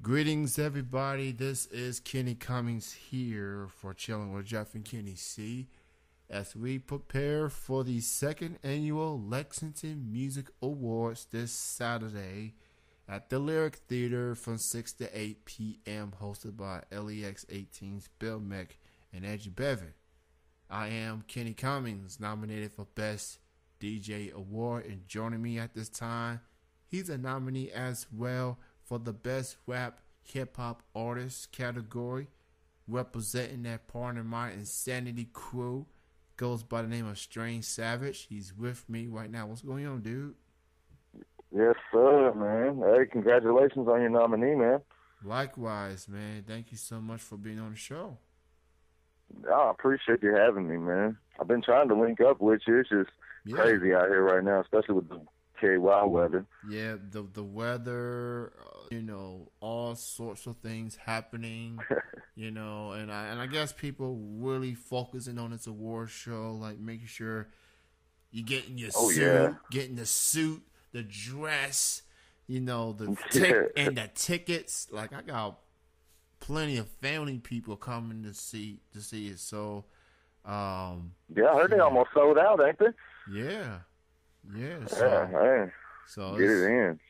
Greetings, everybody. This is Kenny Cummings here for Chilling with Jeff and Kenny C. As we prepare for the second annual Lexington Music Awards this Saturday at the Lyric Theater from 6 to 8 p.m. hosted by LEX 18's Bill Mick and Edgy Bevan. I am Kenny Cummings, nominated for Best DJ Award, and joining me at this time, he's a nominee as well for the Best Rap Hip Hop Artist category, representing that part of my Insanity crew. Goes by the name of Strange Savage. He's with me right now. What's going on, dude? Yes, sir, man. Hey, congratulations on your nominee, man. Likewise, man. Thank you so much for being on the show. I appreciate you having me, man. I've been trying to link up with you. It's just crazy out here right now, especially with the KY weather. Yeah, the weather, all sorts of things happening, and I guess people really focusing on this award show, like making sure you getting your suit, getting the suit, the dress, and the tickets. Like, I got plenty of family people coming to see it. So, I heard they almost sold out, ain't they? Yeah. So, so get it in.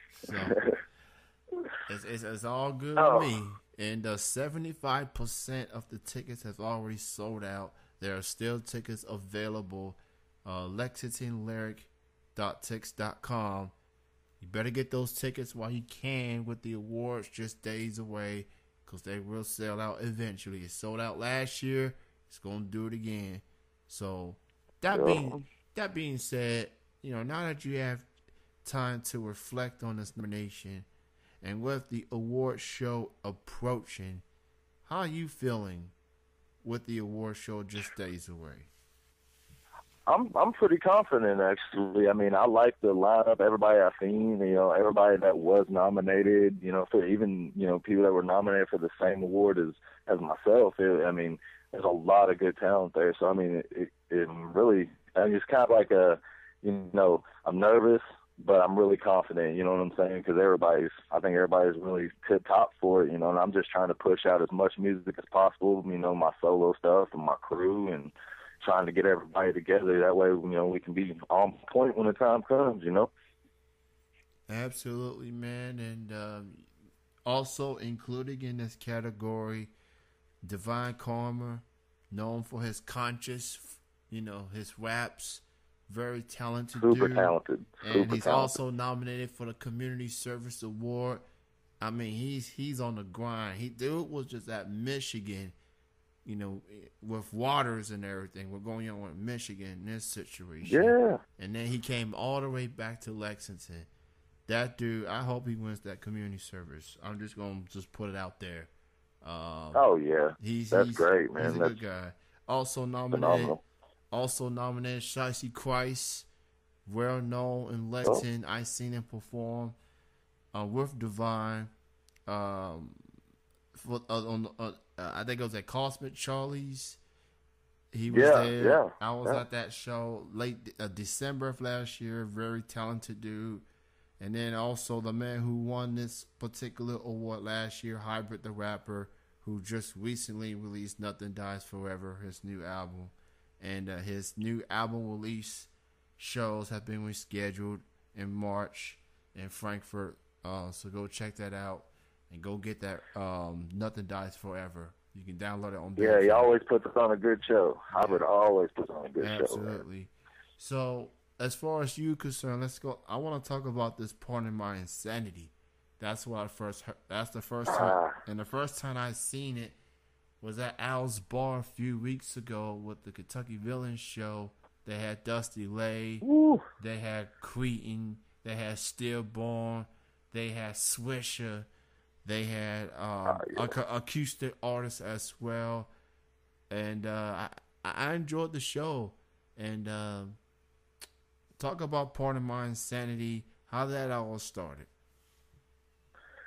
So it's all good with me. And 75% of the tickets have already sold out. There are still tickets available. LexingtonLyric.tix.com. You better get those tickets while you can, with the awards just days away, because they will sell out eventually. It sold out last year. It's going to do it again. So that being said, now that you have time to reflect on this nomination, and with the award show approaching, how are you feeling with the award show just days away? I'm pretty confident, actually. I mean, I like the lineup. Everybody I've seen, everybody that was nominated, for even people that were nominated for the same award as myself. There's a lot of good talent there. So I mean, it really, it's kind of like I'm nervous, but I'm really confident, you know what I'm saying? Because I think everybody's really tip top for it, and I'm just trying to push out as much music as possible, my solo stuff and my crew, and trying to get everybody together. That way, we can be on point when the time comes, Absolutely, man. And also including in this category, Divine Karma, known for his conscious, his raps. Very talented Super dude. Talented. And he's also nominated for the Community Service Award. I mean, he's on the grind. Dude was just at Michigan, with waters and everything. We're going on with Michigan in this situation. Yeah. And then he came all the way back to Lexington. That dude, I hope he wins that community service. I'm just going to put it out there. That's great, man. He's a good guy. Also nominated. Phenomenal. Also nominated, Shicey Christ, well known in Lexington. I seen him perform with Divine. I think it was at Cosmic Charlie's. He was there. Yeah, I was at that show late December of last year. Very talented dude. And then also the man who won this particular award last year, Hybrid the Rapper, who just recently released Nothing Dies Forever, his new album. And his new album release shows have been rescheduled in March in Frankfurt. So go check that out and go get that Nothing Dies Forever. You can download it on Bandcamp. Yeah, he always puts on a good show. I would always put on a good show. Absolutely. So as far as you concerned, let's go. I want to talk about this part of my Insanity. That's what I first heard. That's the first time. And the first time I seen it was at Al's Bar a few weeks ago with the Kentucky Villains show. They had Dusty Lay. Woo. They had Cretin. They had Stillborn. They had Swisher. They had acoustic artists as well. And I enjoyed the show. And talk about part of my Insanity, how that all started.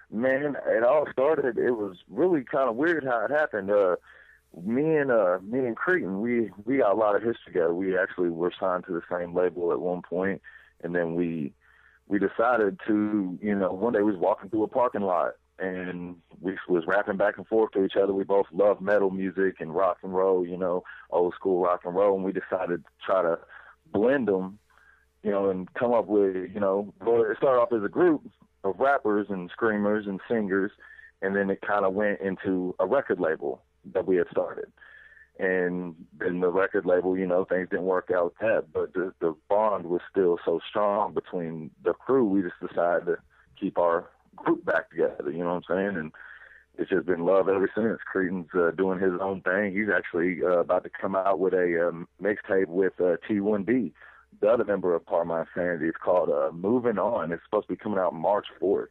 Man, it all started. It was really kind of weird how it happened. Me and Cretin, we got a lot of history together. We actually were signed to the same label at one point, and then we decided to, one day we was walking through a parking lot, and we was rapping back and forth to each other. We both love metal music and rock and roll, old school rock and roll, and we decided to try to blend them, and come up with, it started off as a group of rappers and screamers and singers, and then it kind of went into a record label that we had started. And then the record label, things didn't work out with that, but the bond was still so strong between the crew. We just decided to keep our group back together, you know what I'm saying? And it's just been love ever since. Creedon's doing his own thing. He's actually about to come out with a mixtape with T1B, the other member of Part of My Insanity. It's called Moving On. It's supposed to be coming out March 4th.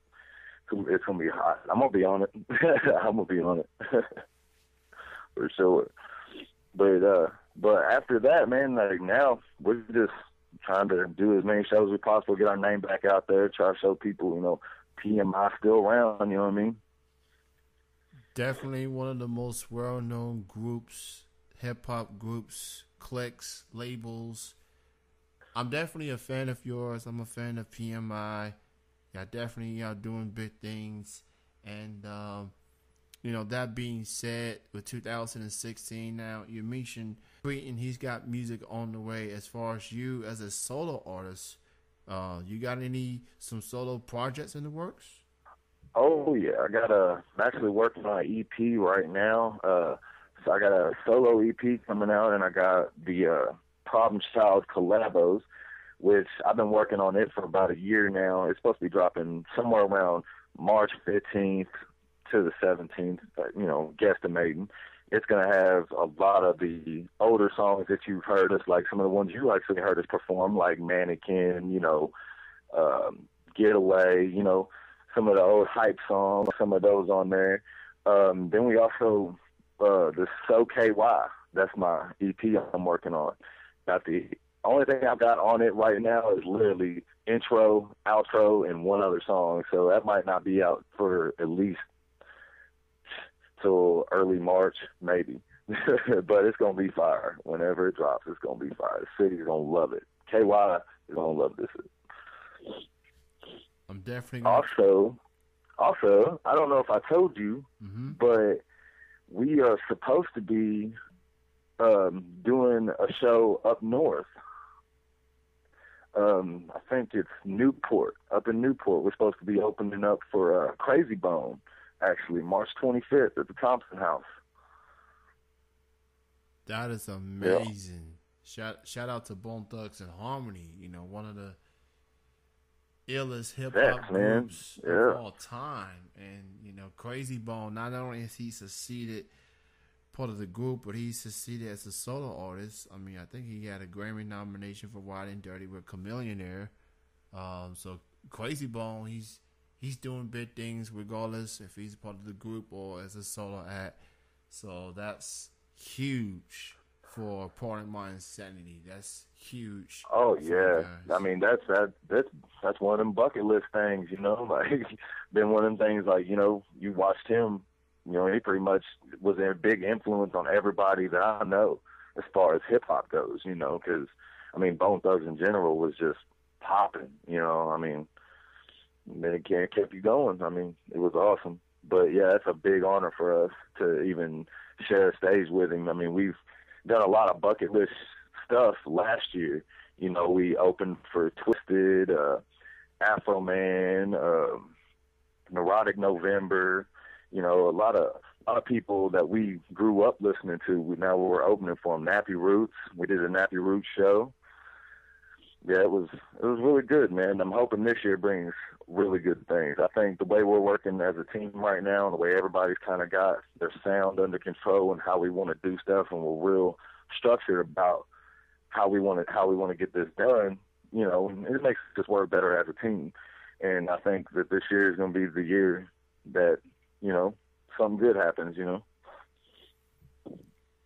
It's going to be hot. I'm going to be on it. I'm going to be on it. For sure. But after that, man, like now we're just trying to do as many shows as possible, get our name back out there, try to show people, PMI still around, you know what I mean? Definitely one of the most well-known groups, hip-hop groups, cliques, labels. I'm definitely a fan of yours. I'm a fan of PMI. Y'all definitely doing big things. And, that being said, with 2016 now, you mentioned Creedon, he's got music on the way. As far as you as a solo artist, you got some solo projects in the works? Oh yeah, I'm actually working on an EP right now. So I got a solo EP coming out, and I got the Problem Child collabos, which I've been working on it for about a year now. It's supposed to be dropping somewhere around March 15th to the 17th, guesstimating. It's going to have a lot of the older songs that you've heard us, like some of the ones you actually heard us perform, like Mannequin, Getaway, some of the old hype songs, some of those on there. Then we also, the So KY, that's my EP I'm working on. Got the only thing I've got on it right now is literally intro, outro, and one other song. So that might not be out for at least till early March, maybe. But it's going to be fire. Whenever it drops, it's going to be fire. The city's going to love it. KY is going to love this. I'm definitely Also, I don't know if I told you, but we are supposed to be doing a show up north. I think it's Newport, up in Newport. We're supposed to be opening up for Crazy Bone, actually, March 25th at the Thompson House. That is amazing. Yeah. Shout out to Bone Thugs and Harmony, one of the illest hip-hop groups of all time. And, Crazy Bone, not only has he succeeded part of the group, but he succeeded as a solo artist. I mean, I think he had a Grammy nomination for Wild and Dirty with Chamillionaire. So Crazy Bone, he's doing big things regardless if he's part of the group or as a solo act. So that's huge for Part of My Insanity. That's huge. Oh yeah, I mean that's one of them bucket list things, like been one of them things like you watched him, he pretty much was a big influence on everybody that I know as far as hip hop goes, because I mean Bone Thugs in general was just popping, I mean, then it kept you going. I mean, it was awesome. But yeah, it's a big honor for us to even share a stage with him. I mean, we've done a lot of bucket list stuff last year. We opened for Twisted, Afro Man, Neurotic November. A lot of people that we grew up listening to. Now we're opening for them. Nappy Roots. We did a Nappy Roots show. Yeah, it was really good, man. I'm hoping this year brings really good things. I think the way we're working as a team right now, and the way everybody's kind of got their sound under control and how we want to do stuff, and we're real structured about how we want to get this done. And it makes us work better as a team. And I think that this year is going to be the year that something good happens.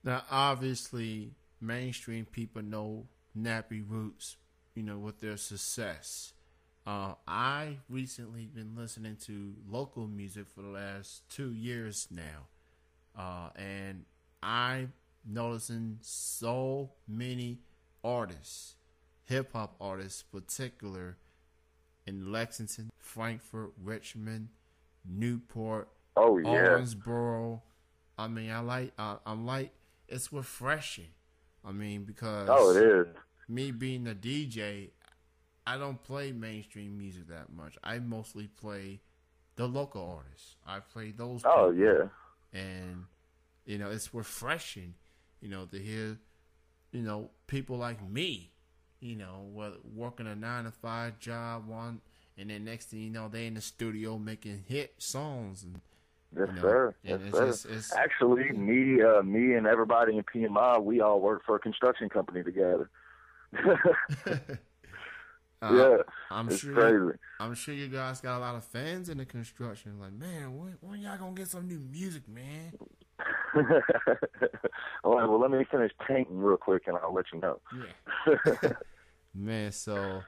Now, obviously, mainstream people know Nappy Roots, with their success. I recently been listening to local music for the last 2 years now. And I'm noticing so many artists, hip-hop artists particular, in Lexington, Frankfort, Richmond, Newport, Oh yeah. Owensboro. I mean, I'm like, it's refreshing. I mean, Oh, because it is. me being a DJ, I don't play mainstream music that much. I mostly play the local artists. I play those Oh people, yeah. and it's refreshing, to hear, people like me, working a 9 to 5 job, and then next thing you know, they in the studio making hit songs, and Yes, sir. Yes, and sir. it's Actually, me and everybody in PMI, we all work for a construction company together. uh, Yeah, I'm it's sure crazy. I'm sure you guys got a lot of fans in the construction. Like, man, when y'all gonna get some new music, man? All right, well, let me finish painting real quick, and I'll let you know. Yeah. Man, so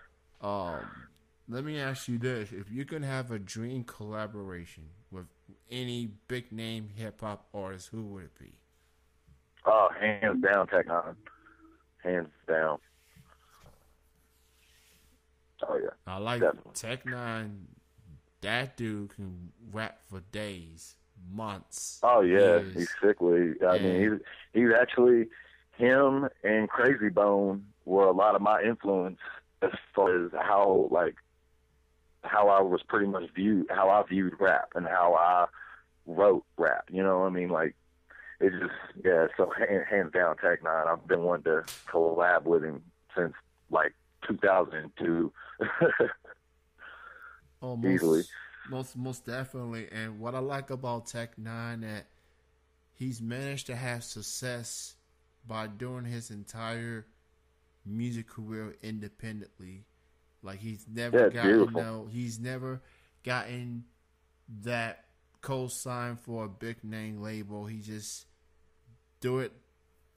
let me ask you this: if you could have a dream collaboration with any big name hip hop artist, who would it be? Oh, hands down, Tech Nine. Hands down. Oh yeah, I like definitely. Tech Nine. That dude can rap for days, months, Oh yeah, years. he's sickly. I mean, he's actually, him and Crazy Bone were a lot of my influence as far as how I was pretty much how I viewed rap and how I wrote rap. You know what I mean? Like, it just, yeah, so hands down, Tech Nine. I've been wanting to collab with him since like 2002. Oh, Easily. most definitely. And what I like about Tech Nine, that he's managed to have success by doing his entire music career independently. Like, he's never he's never gotten that co-sign for a big name label. He just do it.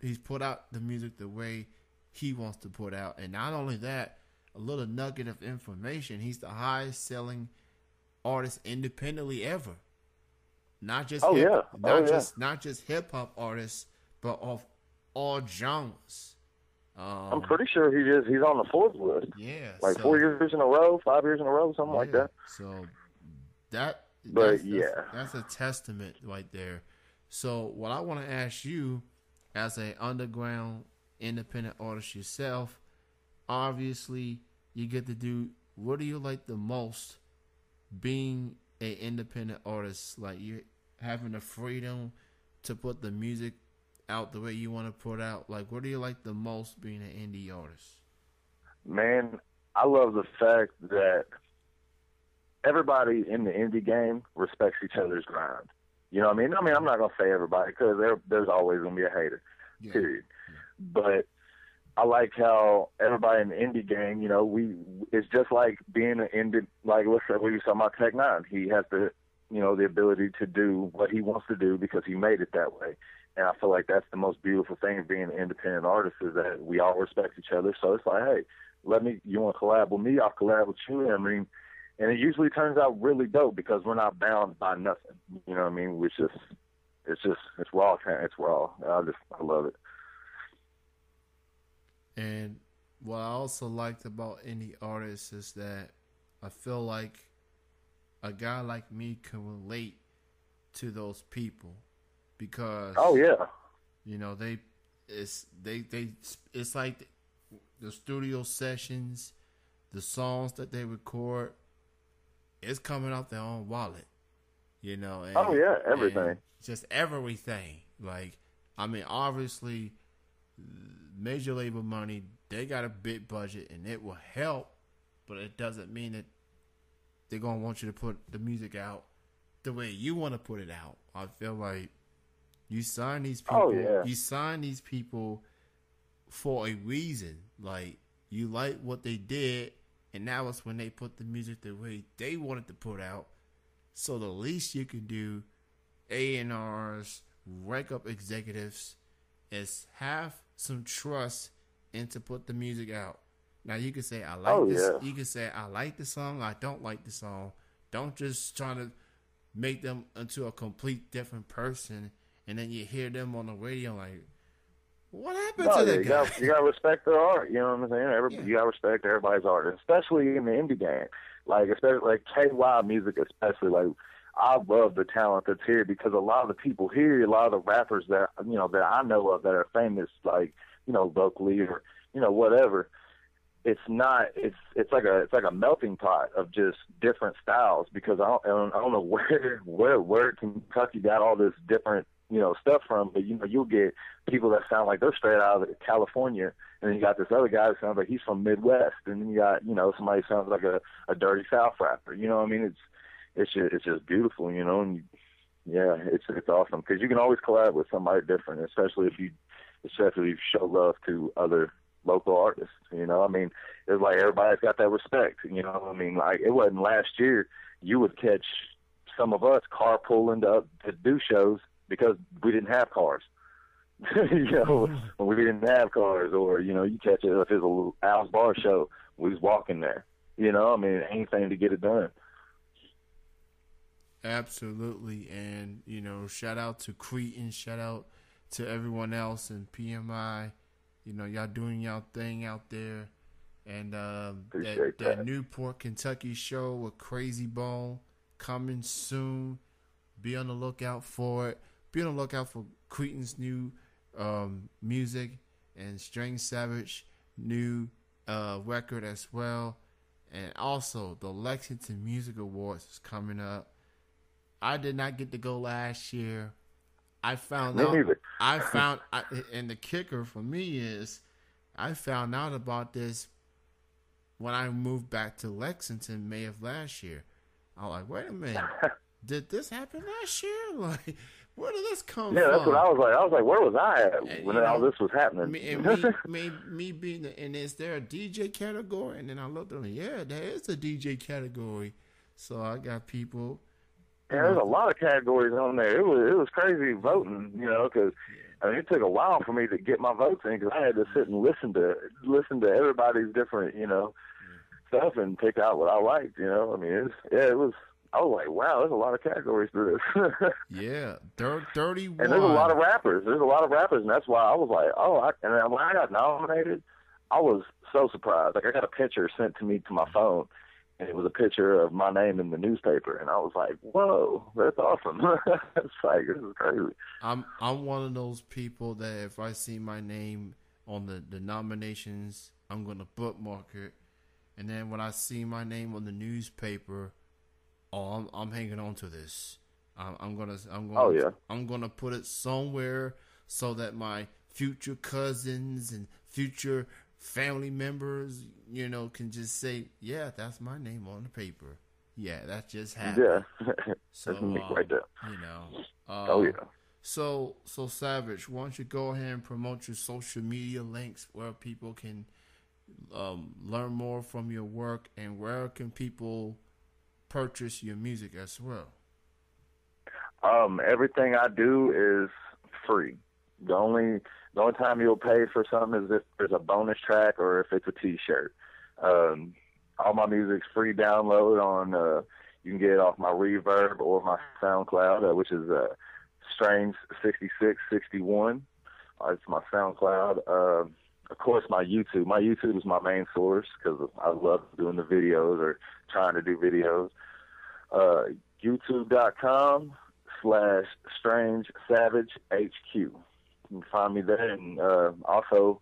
He's put out the music the way he wants to put out, and not only that, a little nugget of information: he's the highest selling artist independently ever. Not just not just hip hop artists, but of all genres. I'm pretty sure he's on the Forbes list. Yeah, like 4 years in a row, 5 years in a row, something like that. So that's a testament right there. So what I want to ask you, as an underground independent artist yourself, obviously you get to do, what do you like the most being an independent artist? Like, you having the freedom to put the music out the way you want to put out. Like, what do you like the most being an indie artist? Man, I love the fact that everybody in the indie game respects each other's grind. You know what I mean? I'm not going to say everybody, because there's always going to be a hater, period. Yeah. But I like how everybody in the indie game, it's just like being an indie, like, let's say we were talking about Tech Nine. He has the ability to do what he wants to do because he made it that way. And I feel like that's the most beautiful thing of being an independent artist, is that we all respect each other. So it's like, hey, you want to collab with me? I'll collab with you. I mean, and it usually turns out really dope because we're not bound by nothing. You know what I mean? It's raw. It's raw. I love it. And what I also liked about indie artists is that I feel like a guy like me can relate to those people, because it's like the studio sessions, the songs that they record, it's coming off their own wallet, and, everything. and just everything. Like, I mean, obviously major label money, they got a big budget and it will help, but it doesn't mean that they're gonna want you to put the music out the way you want to put it out. I feel like you sign these people. You sign these people for a reason. Like, you like what they did, and now it's when they put the music the way they wanted to put out. So the least you can do, A&Rs, record executives, is have some trust and to put the music out. Now you can say I like this. You can say I like the song. I don't like the song. Don't just try to make them into a complete different person, and then you hear them on the radio like, what happened to that guy? You got to respect their art. You know what I'm saying? You got to respect everybody's art, especially in the indie game. Like, especially like KY music, especially. Like, I love the talent that's here because a lot of the people here, a lot of the rappers that that I know of that are famous, like locally or whatever. It's like a melting pot of just different styles because I don't know where Kentucky got all this different stuff from, but you'll get people that sound like they're straight out of California, and then you got this other guy that sounds like he's from Midwest, and then you got somebody who sounds like a dirty South rapper. What I mean? It's just beautiful, and yeah, it's awesome because you can always collab with somebody different, especially if you show love to other local artists. I mean, it's like everybody's got that respect. I mean, like it wasn't last year. You would catch some of us carpooling to do shows because we didn't have cars. When we didn't have cars, or you catch it if it's a little Al's Bar show, we was walking there. I mean, anything to get it done. Absolutely, and shout out to Cretan, shout out to everyone else in PMI. Y'all doing y'all thing out there, and that Newport, Kentucky show with Crazy Bone coming soon. Be on the lookout for it. Be on the lookout for Cretan's new music and Strange Savage new record as well, and also the Lexington Music Awards is coming up. I did not get to go last year. I found out. And the kicker for me is, I found out about this when I moved back to Lexington May of last year. I was like, wait a minute, did this happen last year? Like, where did this come from? Yeah, that's what I was like. I was like, where was I at when all this was happening? Me being, and is there a DJ category? And then I looked at them, yeah, there is a DJ category. So I got people. Yeah, there's a lot of categories on there. It was crazy voting, because it took a while for me to get my votes in because I had to sit and listen to everybody's different, stuff and pick out what I liked. I mean, it was. I was like, wow, there's a lot of categories to this. Yeah, 31. And there's a lot of rappers. And that's why I was like, and then when I got nominated, I was so surprised. Like, I got a picture sent to me to my phone, and it was a picture of my name in the newspaper, and I was like, whoa, that's awesome. It's like, this is crazy. I'm one of those people that if I see my name on the nominations, I'm going to bookmark it. And then when I see my name on the newspaper, I'm hanging on to this. I'm gonna put it somewhere so that my future cousins and future family members, can just say, yeah, that's my name on the paper. Yeah, that just happened. Yeah, so that's me right there. Oh yeah. So Savage, why don't you go ahead and promote your social media links where people can learn more from your work, and where can people purchase your music as well? Everything I do is free. The only time you'll pay for something is if there's a bonus track or if it's a T-shirt. All my music's free download on. You can get it off my Reverb or my SoundCloud, which is Strange6661. It's my SoundCloud. Of course, my YouTube. My YouTube is my main source because I love doing the videos or trying to do videos. YouTube.com/StrangeSavageHQ. You can find me there, and also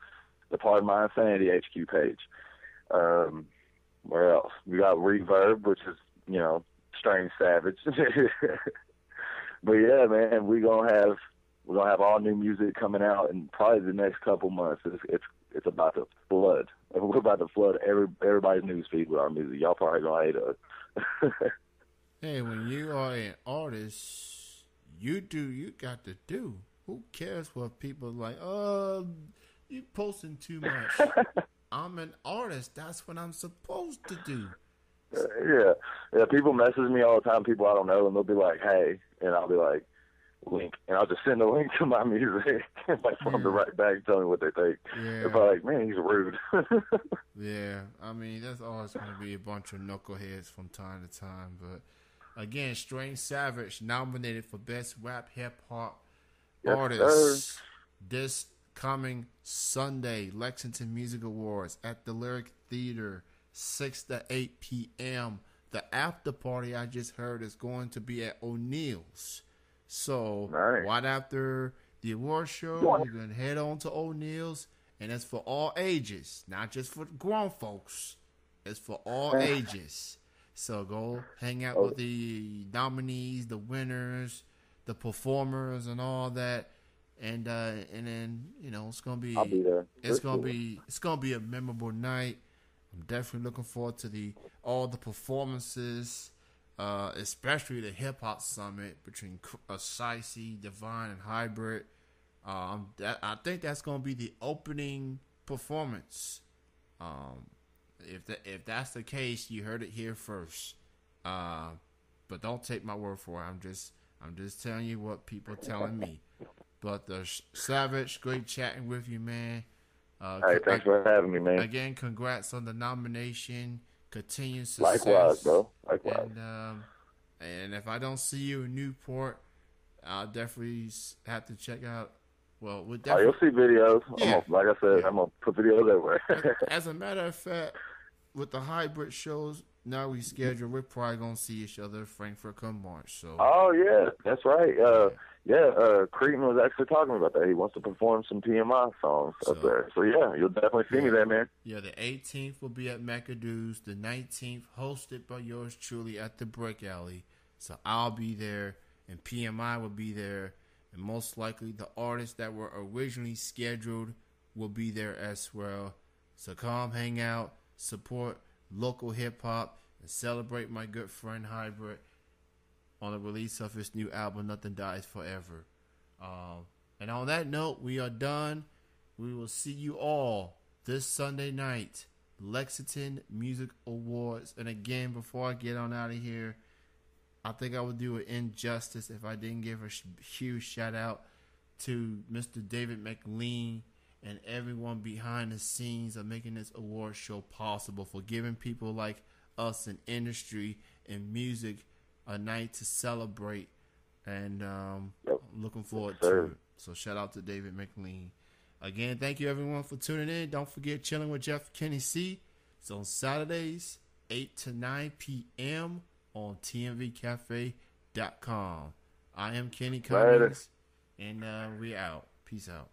the Pardon My Insanity HQ page. Where else? We got Reverb, which is Strange Savage. But yeah, man, we're gonna have all new music coming out in probably the next couple months. It's about to flood. We're about to flood everybody's newsfeed with our music. Y'all probably gonna hate us. Hey, when you are an artist, you got to do. Who cares what people like? You posting too much. I'm an artist. That's what I'm supposed to do. Yeah. People message me all the time. People I don't know, and they'll be like, "Hey," and I'll be like, "Link," and I'll just send a link to my music, like for them to write back, tell me what they think. Yeah. They're probably like, "Man, he's rude." Yeah, I mean, that's always going to be a bunch of knuckleheads from time to time. But again, Strange Savage nominated for Best Rap Hip Hop Artist this coming Sunday, Lexington Music Awards at the Lyric Theater, 6 to 8 p.m. the after party I just heard is going to be at O'Neill's. So Nice. right after the award show, we're going to head on to O'Neill's, and it's for all ages, not just for grown folks. It's for all ages. So go hang out with the nominees, the winners, the performers, and all that. And then it's gonna be. I'll be there. It's gonna be a memorable night. I'm definitely looking forward to all the performances, especially the hip hop summit between Sicey, Divine, and Hybrid. I think that's gonna be the opening performance. If that's the case, you heard it here first. But don't take my word for it. I'm just telling you what people are telling me. But Savage, great chatting with you, man. Hey, thanks for having me, man. Again, congrats on the nomination. Continued success. Likewise, bro. Likewise. And if I don't see you in Newport, I'll definitely have to check out. Well, we'll you'll see videos. Yeah. Like I said, I'm gonna put videos everywhere. As a matter of fact, with the hybrid shows now we schedule, we're probably gonna see each other in Frankfurt come March. So. Oh yeah, that's right. Cretan was actually talking about that. He wants to perform some PMI songs up there. So yeah, you'll definitely see me there, man. Yeah, the 18th will be at McAdoo's. The 19th, hosted by yours truly at the Brick Alley. So I'll be there, and PMI will be there, and most likely the artists that were originally scheduled will be there as well. So come hang out, support local hip hop, and celebrate my good friend Hybrid on the release of his new album, Nothing Dies Forever. And on that note, we are done. We will see you all this Sunday night, Lexington Music Awards. And again, before I get on out of here, I think I would do an injustice if I didn't give a huge shout out to Mr. David McLean and everyone behind the scenes of making this award show possible, for giving people like us in industry and music a night to celebrate, and looking forward to it. So shout out to David McLean. Again, thank you everyone for tuning in. Don't forget Chilling with Jeff Kenny C. It's on Saturdays, 8 to 9 p.m. on tmvcafe.com. I am Kenny Cummings, and we out. Peace out.